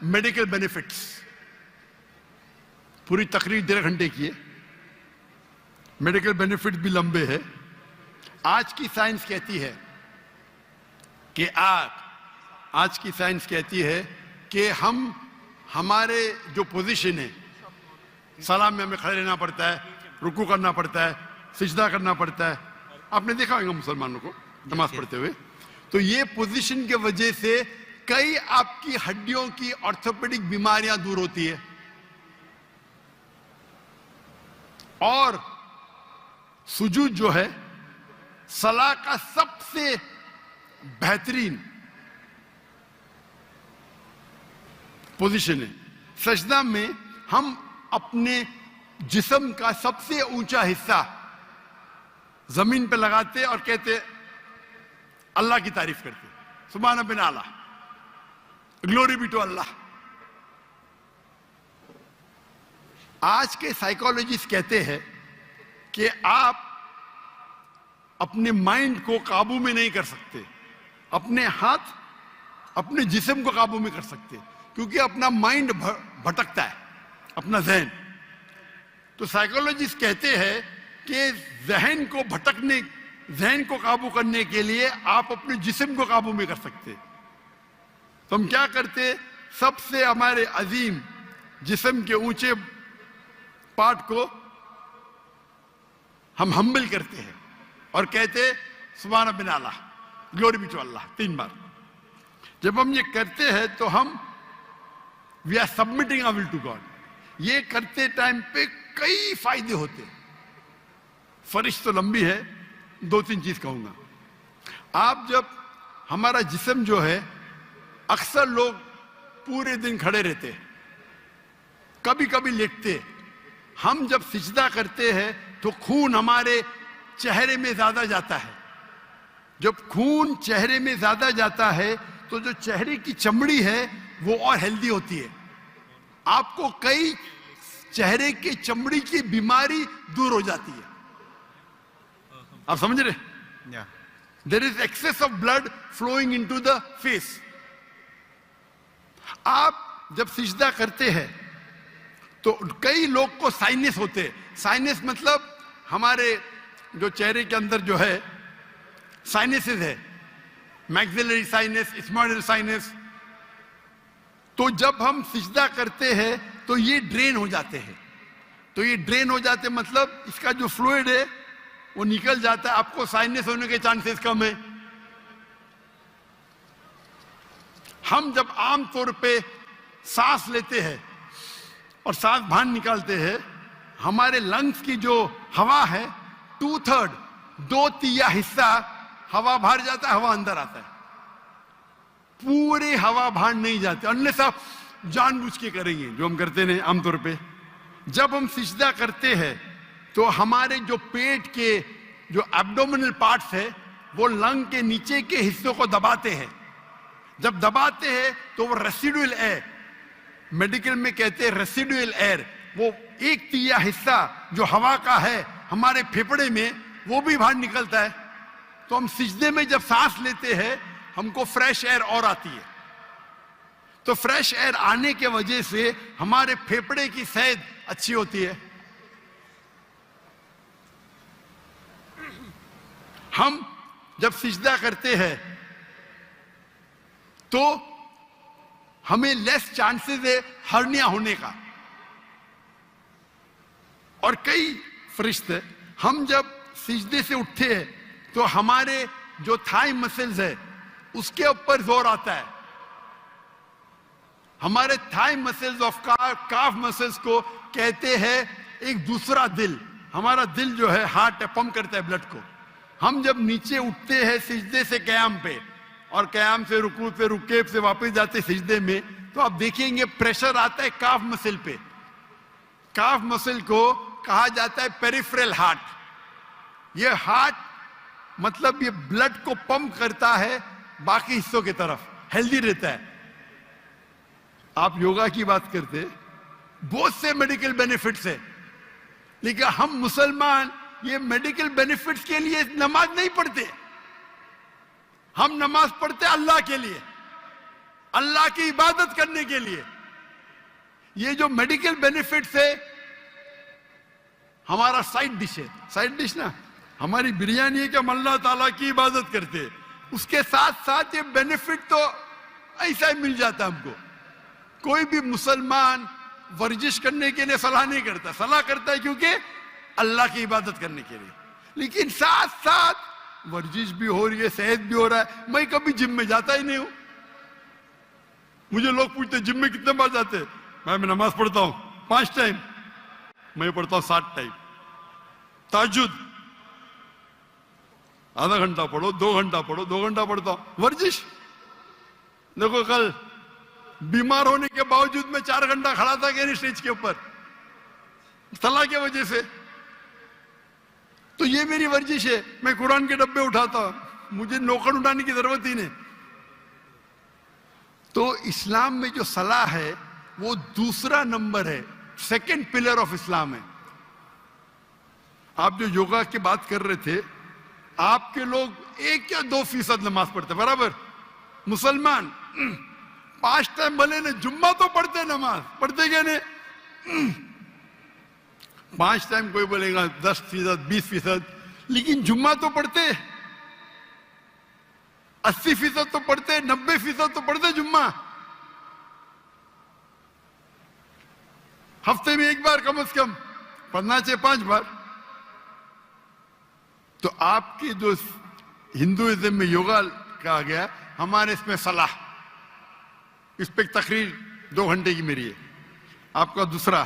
Medical benefits. पूरी तकरीर 1.5 घंटे की है, मेडिकल बेनिफिट्स भी लंबे हैं। आज की साइंस कहती है कि आज की साइंस कहती है कि हमारे जो पोजीशन है, सलाम में हमें खड़े रहना पड़ता है, रुकू करना पड़ता है, सिजदा करना पड़ता है। आपने देखा होगा मुसलमानों को नमाज पढ़ते हुए। तो ये पोजीशन की वजह से कई आपकी हड्डियों की ऑर्थोपेडिक बीमारियां दूर होती है। और सुजूद जो है सलाह का सबसे बेहतरीन पोजीशन है। सजदा में हम अपने जिस्म का सबसे ऊंचा हिस्सा जमीन पे लगाते और कहते अल्लाह की तारीफ करते, सुभान बिन आला, ग्लोरी बी टू अल्लाह। आज के साइकोलॉजिस्ट कहते हैं कि आप अपने माइंड को काबू में नहीं कर सकते, अपने हाथ अपने जिस्म को काबू में कर सकते, क्योंकि अपना माइंड भटकता है, अपना जहन। तो साइकोलॉजिस्ट कहते हैं कि जहन को काबू करने के लिए आप अपने जिस्म को काबू में कर सकते। तो हम क्या करते, सबसे हमारे अजीम जिस्म के ऊंचे पार्ट को हम हम्बल करते हैं और कहते सुभान बिन आला, ग्लोरी बी टू अल्लाह 3 बार। जब हम ये करते हैं तो हम we are submitting our will to God. ये करते टाइम पे कई फायदे होते। फरिश तो लंबी है, 2-3 चीज कहूंगा। आप जब हमारा जिस्म जो है, अक्सर लोग पूरे दिन खड़े रहते, कभी कभी लेटते। हम जब सिजदा करते हैं तो खून हमारे चेहरे में ज्यादा जाता है। जब खून चेहरे में ज्यादा जाता है तो जो चेहरे की चमड़ी है वो और हेल्दी होती है। आपको कई चेहरे की चमड़ी की बीमारी दूर हो जाती है। आप समझ रहे? There is excess of blood flowing into the face. आप जब सिजदा करते हैं तो कई लोग को साइनस होते। साइनस मतलब हमारे जो चेहरे के अंदर जो है साइनसेस है, मैक्सिलरी साइनस, स्मॉइडल साइनस। तो जब हम सिजदा करते हैं तो ये ड्रेन हो जाते हैं। तो ये ड्रेन हो जाते मतलब इसका जो फ्लूइड है वो निकल जाता है, आपको साइनस होने के चांसेस कम है। हम जब आमतौर पे सांस लेते हैं और सांस बाहर निकालते हैं, हमारे लंग्स की जो हवा है 2/3, 2/3 हिस्सा हवा बाहर जाता है, हवा अंदर आता है। पूरी हवा बाहर नहीं जाती, अनलेस आप जानबूझ के करेंगे, जो हम करते हैं आमतौर पे। जब हम सिजदा करते हैं तो हमारे जो पेट के जो एब्डोमिनल पार्ट्स है वो लंग के नीचे के हिस्सों को दबाते हैं। जब दबाते हैं तो वो रेसिडुअल एयर, मेडिकल में कहते हैं रेसिडुअल एयर, वो 1/3 हिस्सा जो हवा का है हमारे फेफड़े में वो भी बाहर निकलता है। तो हम सिजदे में जब सांस लेते हैं हमको फ्रेश एयर और आती है। तो फ्रेश एयर आने के वजह से हमारे फेफड़े की सेहत अच्छी होती है। हम जब सिजदा करते हैं तो हमें लेस चांसेस है हर्निया होने का। और कई फरिश्ते, हम जब सिजदे से उठते हैं तो हमारे जो थाई मसल्स है उसके ऊपर जोर आता है। हमारे thigh muscles of calf muscles को कहते हैं एक दूसरा दिल। हमारा दिल जो है हार्ट पंप करता है ब्लड को। हम जब नीचे उठते हैं सिजदे से क़याम पे और क़याम से रुकू पे, रुके से वापस जाते सिजदे में, तो आप देखेंगे प्रेशर आता है काफ मसल पे। काफ मसल को कहा जाता है पेरिफेरल हार्ट। ये हार्ट मतलब ये ब्लड को पंप करता है बाकी हिस्सों की तरफ, हेल्दी रहता है। आप योगा की बात करते, बहुत से मेडिकल बेनिफिट्स है, लेकिन हम मुसलमान ये मेडिकल बेनिफिट्स के लिए नमाज नहीं पढ़ते। हम नमाज पढ़ते अल्लाह के लिए। अल्लाह की इबादत करने के लिए। ये जो मेडिकल बेनिफिट्स है हमारा साइड डिश है। साइड डिश ना हमारी बिरयानी है कि हम अल्लाह ताला की इबादत करते हैं, उसके साथ साथ ये बेनिफिट तो ऐसा ही मिल जाता है हमको। कोई भी मुसलमान वर्जिश करने के लिए सलाह नहीं करता, सलाह करता है क्योंकि अल्लाह की इबादत करने के लिए। लेकिन साथ साथ वर्जिश भी हो रही है, सेहत भी हो रहा है। मैं कभी जिम में जाता ही नहीं हूं। मुझे लोग पूछते जिम में कितने बार जाते हैं? मैं नमाज पढ़ता हूं 5 टाइम, मैं पढ़ता हूं 7 टाइम। ताजुद आधा घंटा पढ़ो, 2 घंटा पढ़ो, 2 घंटा पढ़ता हूं। वर्जिश देखो, कल बीमार होने के बावजूद मैं 4 घंटा खड़ा था कि नहीं स्टेज के ऊपर, सलाह की वजह से। तो ये मेरी वर्जिश है। मैं कुरान के डब्बे उठाता हूं, मुझे नौकर उठाने की जरूरत ही नहीं। तो इस्लाम में जो सलाह है वो दूसरा नंबर है, सेकंड पिलर ऑफ इस्लाम है। आप जो योगा की बात कर रहे थे, आपके लोग 1 या 2% नमाज पढ़ते, बराबर। मुसलमान 5 टाइम भले ने, जुम्मा तो पढ़ते, नमाज पढ़ते क्या नहीं? 5 टाइम कोई बोलेगा 10%, 20%, लेकिन जुम्मा तो पढ़ते। 80% तो पढ़ते, 90% तो पढ़ते जुम्मा। हफ्ते में 1 बार कम से कम पढ़ना चाहिए, 5 बार। तो आपकी जो हिंदुइज्म में योगा कहा गया, हमारे इसमें सलाह, इस पे तकरीर 2 घंटे की मेरी है। आपका दूसरा